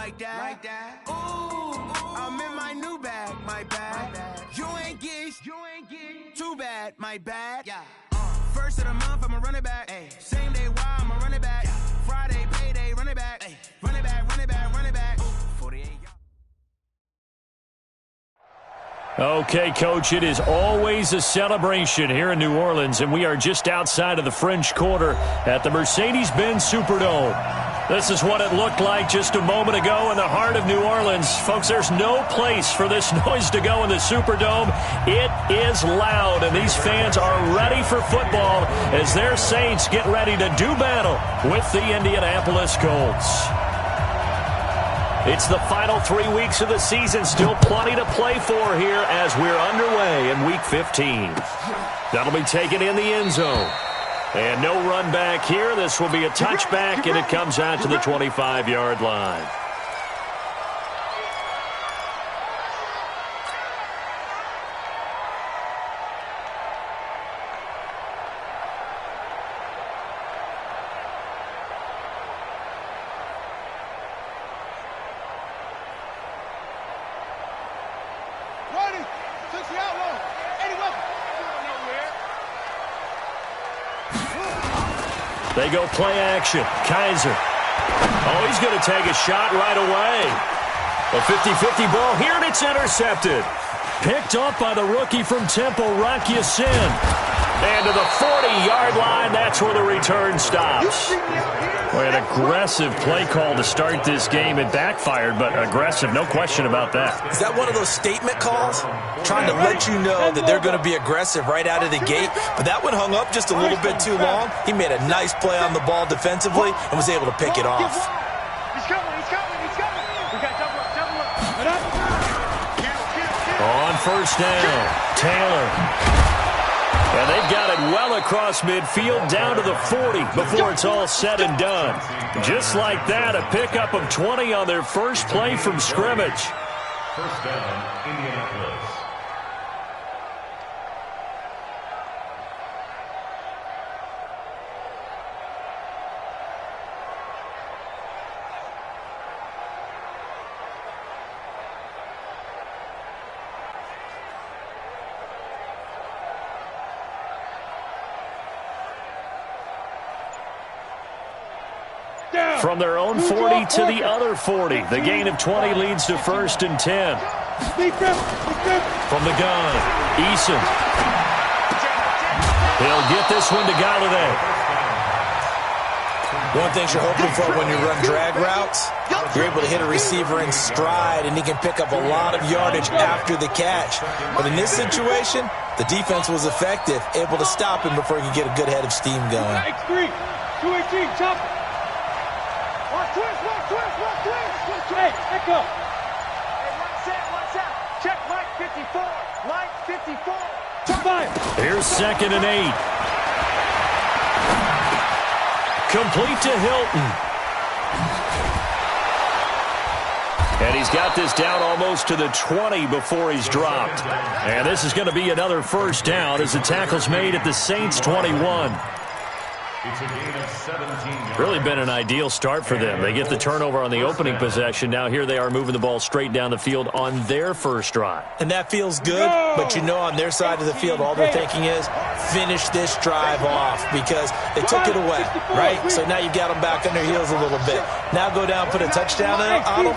like that. Ooh, I'm in my new bag, my bad. You ain't get too bad, my bad. Yeah. First of the month, I'ma run it back. Ay. Same day, why I'ma run it back. Yeah. Friday, payday, run it back. Ay. Run it back, run it back, run it back. 48 yards. Okay, Coach, it is always a celebration here in New Orleans, and we are just outside of the French Quarter at the Mercedes-Benz Superdome. This is what it looked like just a moment ago in the heart of New Orleans. Folks, there's no place for this noise to go in the Superdome. It is loud, and these fans are ready for football as their Saints get ready to do battle with the Indianapolis Colts. It's the final 3 weeks of the season. Still plenty to play for here as we're underway in Week 15. That'll be taken in the end zone. And no run back here. This will be a touchback, and it comes out to the 25-yard line. They go play action. Kaiser. Oh, he's going to take a shot right away. A 50-50 ball here, and it's intercepted. Picked up by the rookie from Temple, Rocky Sin. And to the 40-yard line, that's where the return stops. Boy, an aggressive play call to start this game. It backfired, but aggressive, no question about that. Is that one of those statement calls? Trying to let you know that they're going to be aggressive right out of the gate, but that one hung up just a little bit too long. He made a nice play on the ball defensively and was able to pick it off. He's coming. We got double up. On first down, Taylor. And they've got it well across midfield down to the 40 before it's all said and done. Just like that, a pickup of 20 on their first play from scrimmage. First down, Indianapolis. From their own 40 to the other 40. The gain of 20 leads to 1st and 10. From the gun, Eason. He'll get this one to Galladay. One thing you're hoping for when you run drag routes, you're able to hit a receiver in stride, and he can pick up a lot of yardage after the catch. But in this situation, the defense was effective, able to stop him before he could get a good head of steam going. X3, 218, chop. Watch twist. Hey, echo. Hey, one set. Check Mike 54. Mike 54. Here's 2nd and 8. Complete to Hilton. And he's got this down almost to the 20 before he's dropped. And this is going to be another first down as the tackle's made at the Saints 21. It's a gain of 17. Really been an ideal start for them. They get the turnover on the opening possession. Now here they are moving the ball straight down the field on their first drive. And that feels good, but you know on their side of the field all they're thinking is finish this drive off because they took it away, right? So now you've got them back on their heels a little bit. Now go down, put a touchdown on them.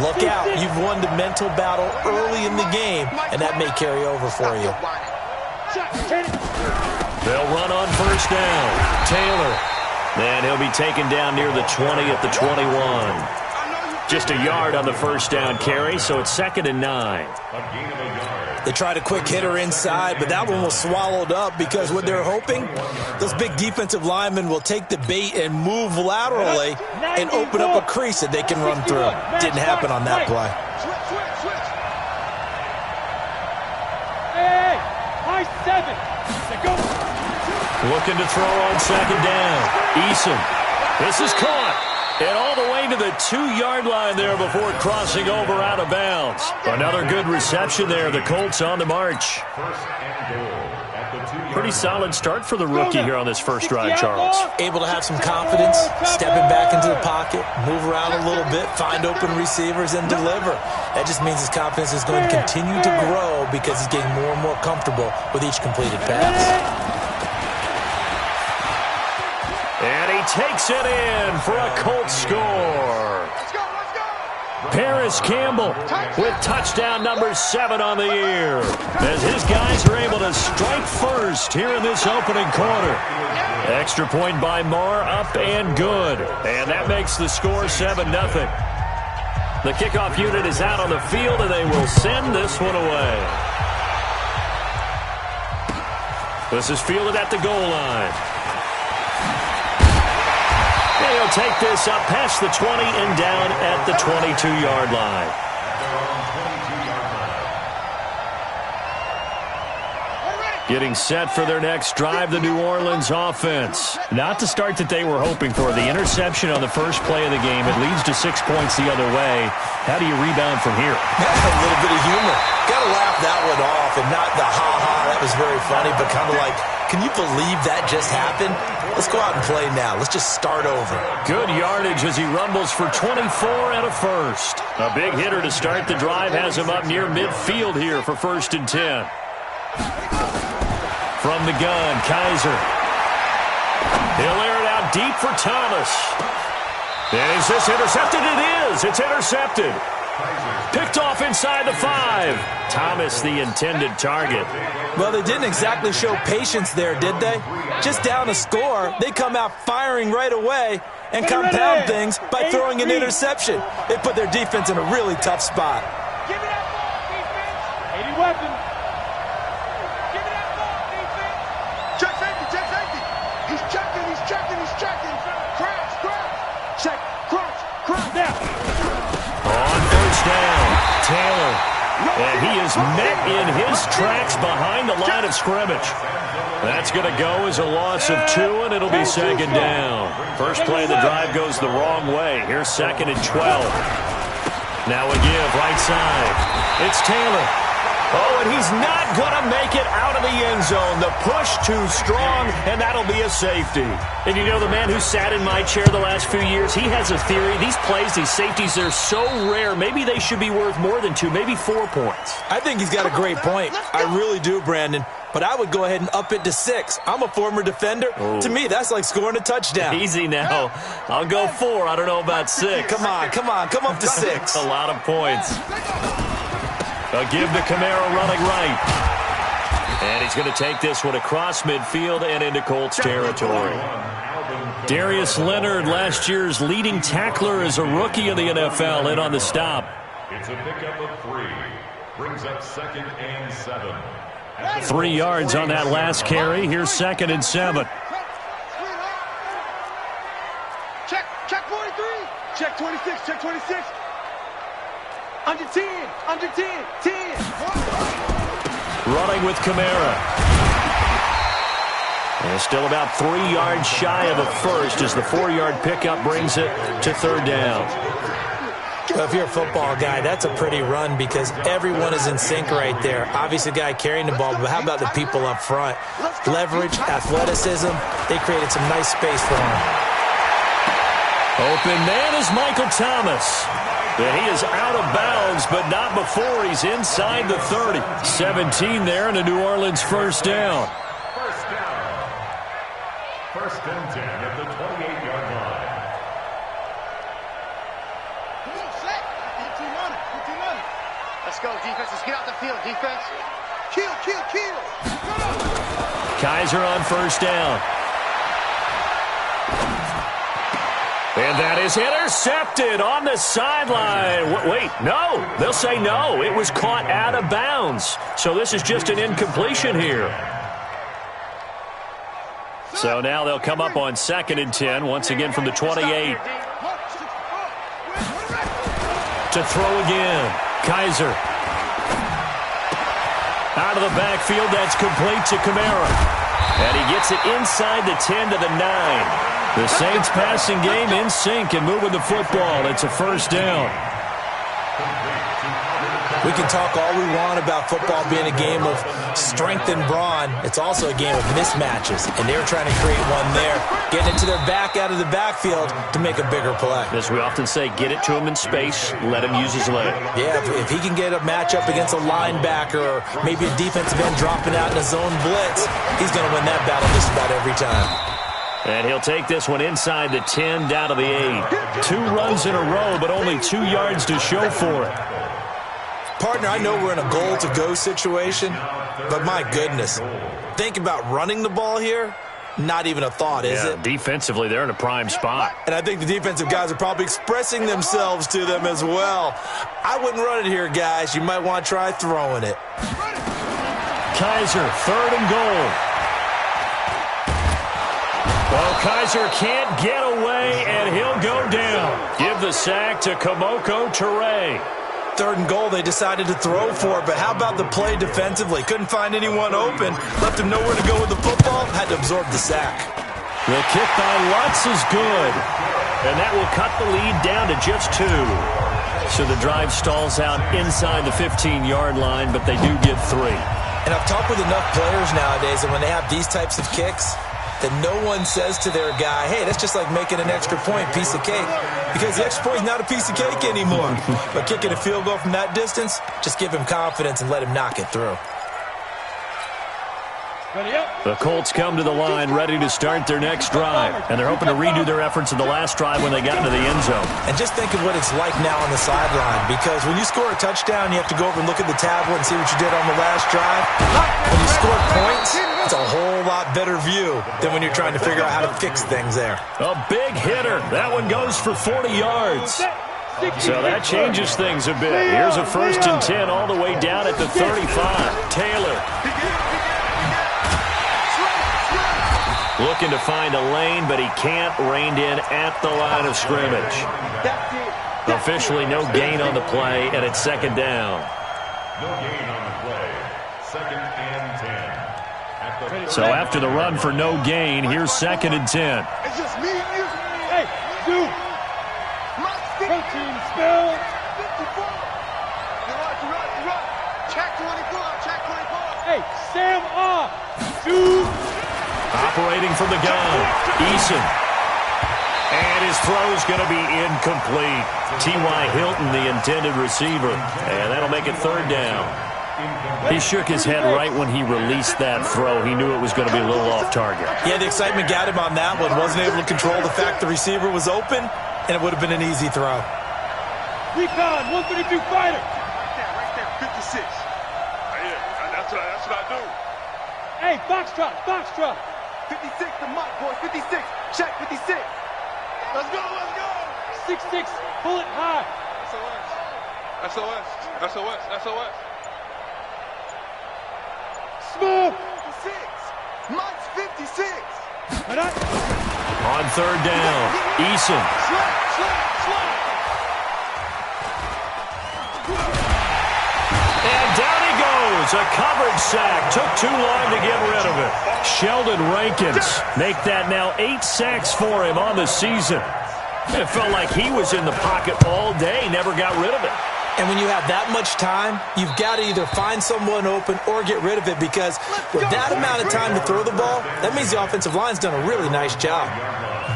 Look out. You've won the mental battle early in the game, and that may carry over for you. They'll run on first down. Taylor. And he'll be taken down near the 20 at the 21. Just a yard on the first down carry, so it's 2nd and 9. They tried a quick hitter inside, but that one was swallowed up because what they're hoping, those big defensive linemen will take the bait and move laterally and open up a crease that they can run through. Didn't happen on that play. Hey, high 7. Looking to throw on 2nd down. Eason. This is caught. And all the way to the 2-yard line there before crossing over out of bounds. Another good reception there. The Colts on the march. First and goal at the Pretty solid start for the rookie here on this first drive, Charles. Able to have some confidence, stepping back into the pocket, move around a little bit, find open receivers, and deliver. That just means his confidence is going to continue to grow because he's getting more and more comfortable with each completed pass. And he takes it in for a Colts score. Paris Campbell with touchdown number 7 on the year, as his guys are able to strike first here in this opening quarter. Extra point by Marr, up and good. And that makes the score 7-0. The kickoff unit is out on the field, and they will send this one away. This is fielded at the goal line. He'll take this up past the 20 and down at the 22-yard line. Getting set for their next drive, the New Orleans offense. Not the start that they were hoping for. The interception on the first play of the game. It leads to 6 points the other way. How do you rebound from here? A little bit of humor. Got to laugh that one off, and not the ha-ha, that was very funny, but kind of like, can you believe that just happened? Let's go out and play now. Let's just start over. Good yardage as he rumbles for 24 and a first. A big hitter to start the drive has him up near midfield here for 1st and 10. From the gun, Kaiser. He'll air it out deep for Thomas. And is this intercepted? It is. It's intercepted. Picked off inside the 5. Thomas, the intended target. Well, they didn't exactly show patience there, did they? Just down a score, they come out firing right away and compound things by throwing an interception. They put their defense in a really tough spot. Give me that ball, defense. 80 weapons. Give me that ball, defense. Check safety, check safety. He's checking, he's checking, he's checking. Crash, crash. Check, crash, crash. Now. On first down, Taylor. And he is met in his tracks behind the line of scrimmage. That's going to go as a loss of 2, and it'll be 2nd down. First play of the drive goes the wrong way. Here's 2nd and 12. Now a give, right side. It's Taylor. Oh, and he's not going to make it out of the end zone. The push too strong, and that'll be a safety. And you know, the man who sat in my chair the last few years, he has a theory. These plays, these safeties, they're so rare. Maybe they should be worth more than 2, maybe 4 points. I think he's got a great point. I really do, Brandon. But I would go ahead and up it to 6. I'm a former defender. Oh. To me, that's like scoring a touchdown. Easy now. I'll go 4. I don't know about 6. Come on, come up to 6. A lot of points. A give to Kamara running right. And he's going to take this one across midfield and into Colts territory. Darius Leonard, last year's leading tackler as a rookie in the NFL, in on the stop. It's a pickup of 3. Brings up 2nd and 7. 3 yards on that last carry. Here's 2nd and 7. Check 43. Check 26, check 26. Under 10, under 10, 10. Running with Kamara. And still about 3 yards shy of a first as the 4-yard pickup brings it to 3rd down. Well, if you're a football guy, that's a pretty run because everyone is in sync right there. Obviously, the guy carrying the ball, but how about the people up front? Leverage, athleticism, they created some nice space for him. Open man is Michael Thomas. And he is out of bounds, but not before he's inside the 30. 17 there and a New Orleans 1st down. First down. 1st and 10 at the 28-yard line. Let's go, defense. Let's get out the field, defense. Kill, kill, kill. Kaiser on 1st down. And that is intercepted on the sideline. Wait, no. They'll say no. It was caught out of bounds. So this is just an incompletion here. So now they'll come up on 2nd and 10, once again from the 28. To throw again. Kaiser. Out of the backfield, that's complete to Kamara. And he gets it inside the 10 to the 9. The Saints passing game in sync and moving the football. It's a 1st down. We can talk all we want about football being a game of strength and brawn. It's also a game of mismatches, and they're trying to create one there, getting it to their back out of the backfield to make a bigger play. As we often say, get it to him in space, let him use his leg. Yeah, if he can get a matchup against a linebacker or maybe a defensive end dropping out in a zone blitz, he's going to win that battle just about every time. And he'll take this one inside the 10, down to the 8. 2 runs in a row, but only 2 yards to show for it. Partner, I know we're in a goal-to-go situation, but my goodness, think about running the ball here. Not even a thought, is it? Defensively, they're in a prime spot. And I think the defensive guys are probably expressing themselves to them as well. I wouldn't run it here, guys. You might want to try throwing it. Kaiser, 3rd and goal. Well, Kaiser can't get away, and he'll go down. Give the sack to Kamoko Toure. 3rd and goal, they decided to throw for it, but how about the play defensively? Couldn't find anyone open, left him nowhere to go with the football, had to absorb the sack. The kick by Lutz is good, and that will cut the lead down to just 2. So the drive stalls out inside the 15-yard line, but they do get 3. And I've talked with enough players nowadays, and when they have these types of kicks, that no one says to their guy, hey, that's just like making an extra point, piece of cake. Because the extra point is not a piece of cake anymore. But kicking a field goal from that distance, just give him confidence and let him knock it through. The Colts come to the line ready to start their next drive. And they're hoping to redo their efforts in the last drive when they got into the end zone. And just think of what it's like now on the sideline. Because when you score a touchdown, you have to go over and look at the tablet and see what you did on the last drive. When you score points, it's a whole lot better view than when you're trying to figure out how to fix things there. A big hitter. That one goes for 40 yards. So that changes things a bit. Here's a 1st and 10 all the way down at the 35. Taylor looking to find a lane, but he can't. Reined in at the line of scrimmage. Officially no gain on the play, and it's 2nd down. No gain on the play. 2nd and 10. So after the run for no gain, here's 2nd and 10. It's just me and you. Hey, dude. Protein spill. 54. You're right. Check 24. Hey, Sam off. Dude. Operating from the gun, Eason. And his throw's going to be incomplete. T.Y. Hilton, the intended receiver. And that'll make it 3rd down. He shook his head right when he released that throw. He knew it was going to be a little off target. Yeah, the excitement got him on that one. Wasn't able to control the fact the receiver was open, and it would have been an easy throw. Recon, 132 fighter. Right there, 56. Yeah, that's what I do. Hey, Foxtrot. 56 to Mike, boys. 56. Check 56. Let's go. 6'6", pull it high. SOS. Smooth. 56. Mike's 56. On 3rd down, Eason. And down he goes. A coverage sack. Took too long to get rid of it. Sheldon Rankins make that now 8 sacks for him on the season. It felt like he was in the pocket all day, never got rid of it. And when you have that much time, you've got to either find someone open or get rid of it, because with that amount of time to throw the ball, that means the offensive line's done a really nice job.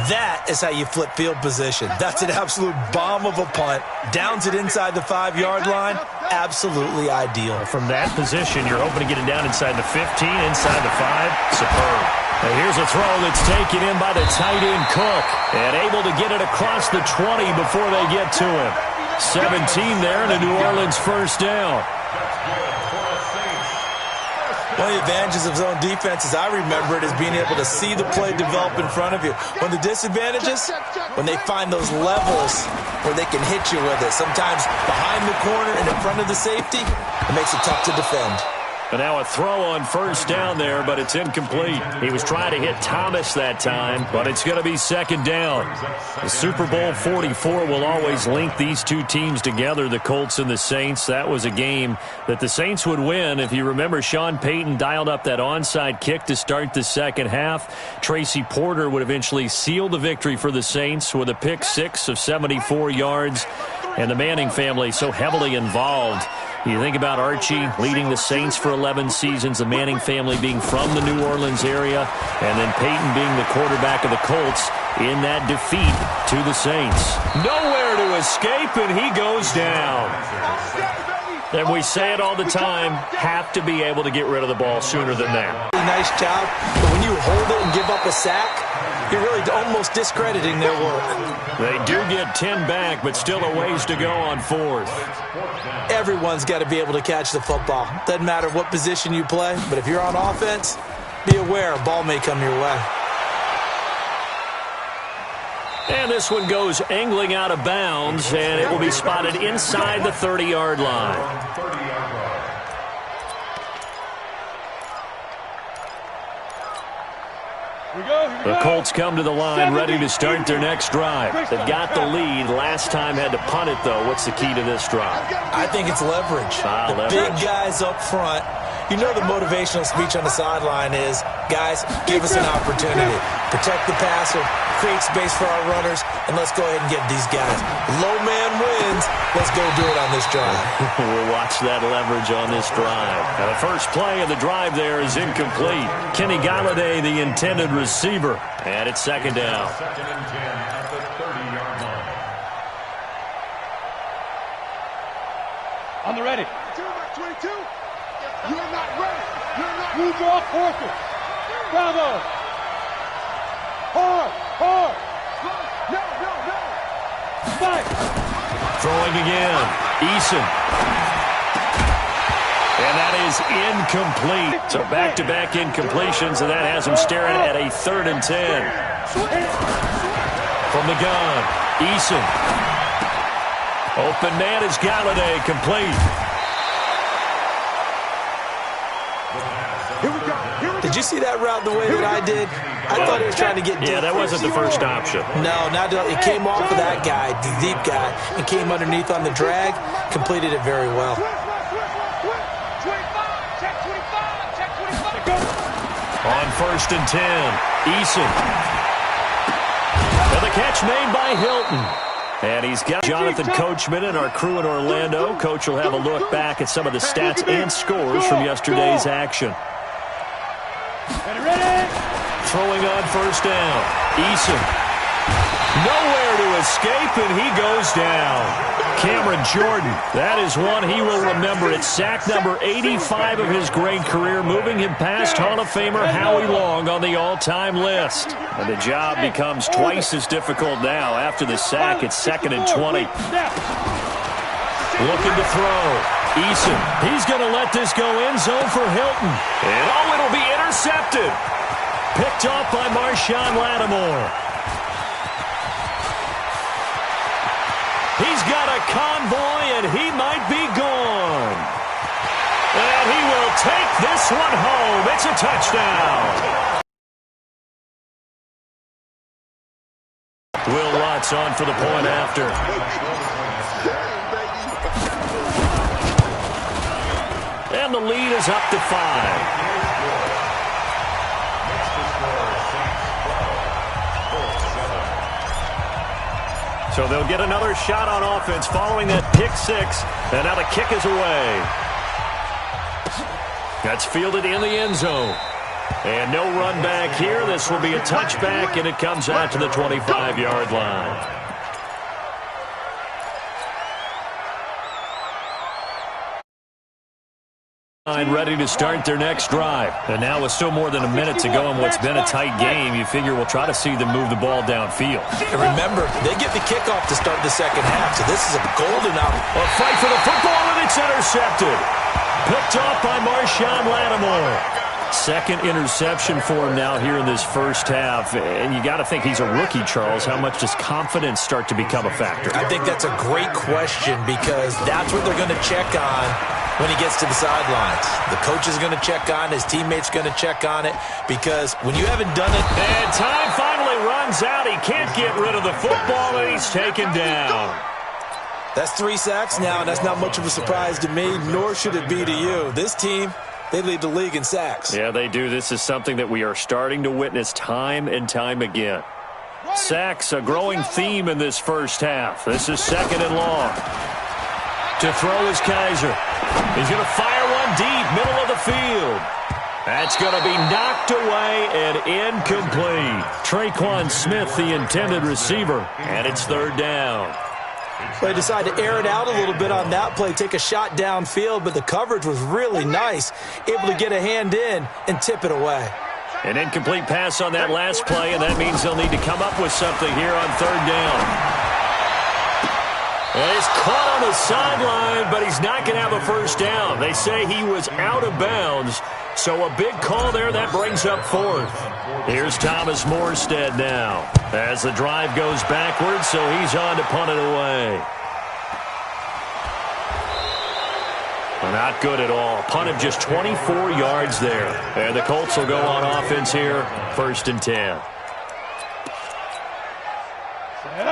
That is how you flip field position. That's an absolute bomb of a punt. Downs it inside the 5-yard line. Absolutely ideal. From that position, you're hoping to get it down inside the 15, inside the 5. Superb. And here's a throw that's taken in by the tight end Cook. And able to get it across the 20 before they get to him. 17 there and a New Orleans 1st down. One of the advantages of zone defense, as I remember it, is being able to see the play develop in front of you. One of the disadvantages, when they find those levels where they can hit you with it. Sometimes behind the corner and in front of the safety, it makes it tough to defend. And now a throw on 1st down there, but it's incomplete. He was trying to hit Thomas that time, but it's going to be 2nd down. The Super Bowl 44 will always link these two teams together, the Colts and the Saints. That was a game that the Saints would win. If you remember, Sean Payton dialed up that onside kick to start the second half. Tracy Porter would eventually seal the victory for the Saints with a pick 6 of 74 yards. and the Manning family so heavily involved. You think about Archie leading the Saints for 11 seasons, the Manning family being from the New Orleans area, and then Peyton being the quarterback of the Colts in that defeat to the Saints. Nowhere to escape, and he goes down. And we say it all the time, have to be able to get rid of the ball sooner than that. Nice job, but when you hold it and give up a sack, you're really almost discrediting their work. They do get 10 back, but still a ways to go on fourth. Everyone's got to be able to catch the football. Doesn't matter what position you play, but if you're on offense, be aware a ball may come your way. And this one goes angling out of bounds, and it will be spotted inside the 30-yard line. The Colts come to the line ready to start their next drive. They've got the lead. Last time had to punt it, though. What's the key to this drive? I think it's leverage. Big guys up front. You know the motivational speech on the sideline is, guys, give us an opportunity. Protect the passer, create space for our runners, and let's go ahead and get these guys. Low man wins. Let's go do it on this drive. We'll watch that leverage on this drive. Now, the first play of the drive there is incomplete. Kenny Galladay, the intended receiver. And it's second down. Second and 10 at the 30-yard line. On the ready. 22. You're not ready. You're not. You draw quarter. Bravo. Hard. No. Fight. Throwing again. Eason. And that is incomplete. So back-to-back incompletions, and that has him staring at a 3rd and 10. From the gun, Eason. Open man is Galladay, complete. Did you see that route the way that I did? I thought he was trying to get deep. Yeah, that wasn't the first option. No, it came off of that guy, the deep guy, and came underneath on the drag, completed it very well. On 1st and 10, Eason. And the catch made by Hilton. And he's got Jonathan Coachman and our crew in Orlando. Coach will have a look back at some of the stats and scores from yesterday's action. Throwing on 1st down. Eason. Nowhere to escape, and he goes down. Cameron Jordan, that is one he will remember. It's sack number 85 of his great career, moving him past Hall of Famer Howie Long on the all-time list. And the job becomes twice as difficult now. After the sack, it's 2nd and 20. Looking to throw. Eason, he's going to let this go end zone for Hilton. And it'll be intercepted. Picked off by Marshawn Lattimore. He's got a convoy, and he might be gone. And he will take this one home. It's a touchdown. Will Lutz on for the point after. And the lead is up to 5. So they'll get another shot on offense following that pick 6. And now the kick is away. That's fielded in the end zone. And no run back here. This will be a touchback, and it comes out to the 25-yard line. Ready to start their next drive. And now with still more than a minute to go in what's been a tight game, you figure we'll try to see them move the ball downfield. And remember, they get the kickoff to start the second half, so this is a golden hour. A fight for the football, and it's intercepted. Picked off by Marshawn Lattimore. Second interception for him now here in this first half. And you got to think he's a rookie, Charles. How much does confidence start to become a factor? I think that's a great question, because that's what they're going to check on when he gets to the sidelines. The coach is going to check on, his teammates going to check on it, because when you haven't done it... And time finally runs out. He can't get rid of the football, and he's taken down. That's 3 sacks now, and that's not much of a surprise to me, nor should it be to you. This team, they lead the league in sacks. Yeah, they do. This is something that we are starting to witness time and time again. Sacks, a growing theme in this first half. This is 2nd and long. To throw is Kaiser. He's going to fire one deep, middle of the field. That's going to be knocked away and incomplete. Traquan Smith, the intended receiver, and it's 3rd down. They decided to air it out a little bit on that play, take a shot downfield, but the coverage was really nice, able to get a hand in and tip it away. An incomplete pass on that last play, and that means they'll need to come up with something here on 3rd down. And he's caught on the sideline, but he's not going to have a first down. They say he was out of bounds, so a big call there. That brings up 4th. Here's Thomas Morstead now as the drive goes backwards, so he's on to punt it away. Well, not good at all. Punt of just 24 yards there. And the Colts will go on offense here, 1st and 10.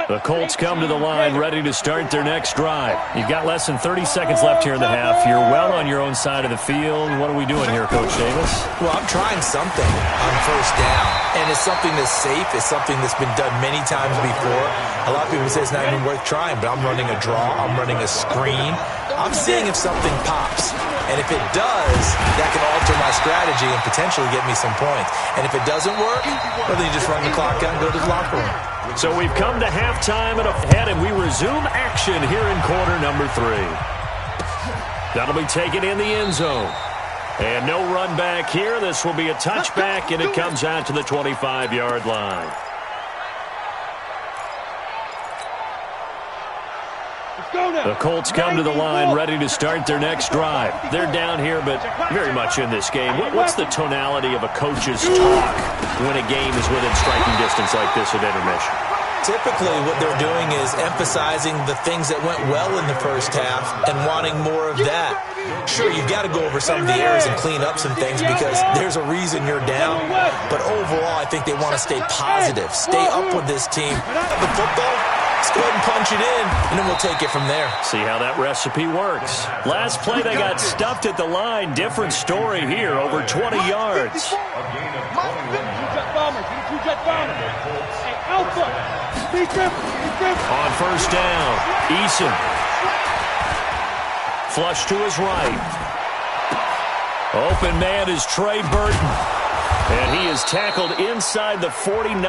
The Colts come to the line ready to start their next drive. You've got less than 30 seconds left here in the half. You're well on your own side of the field. What are we doing here, Coach Davis? Well, I'm trying something on 1st down, and it's something that's safe. It's something that's been done many times before. A lot of people say it's not even worth trying, but I'm running a draw. I'm running a screen. I'm seeing if something pops. And if it does, that can alter my strategy and potentially get me some points. And if it doesn't work, well, then you just run the clock out and go to the locker room. So we've come to halftime and ahead, and we resume action here in quarter number 3. That'll be taken in the end zone. And no run back here. This will be a touchback, and it comes out to the 25-yard line. The Colts come to the line ready to start their next drive. They're down here, but very much in this game. What's the tonality of a coach's talk when a game is within striking distance like this at intermission? Typically, what they're doing is emphasizing the things that went well in the first half and wanting more of that. Sure, you've got to go over some of the errors and clean up some things because there's a reason you're down. But overall, I think they want to stay positive, stay up with this team. The football, let's go ahead and punch it in, and then we'll take it from there. See how that recipe works. Last play, they got stuffed at the line. Different story here, over 20 yards. On 1st down, Eason. Flush to his right. Open man is Trey Burton. And he is tackled inside the 49.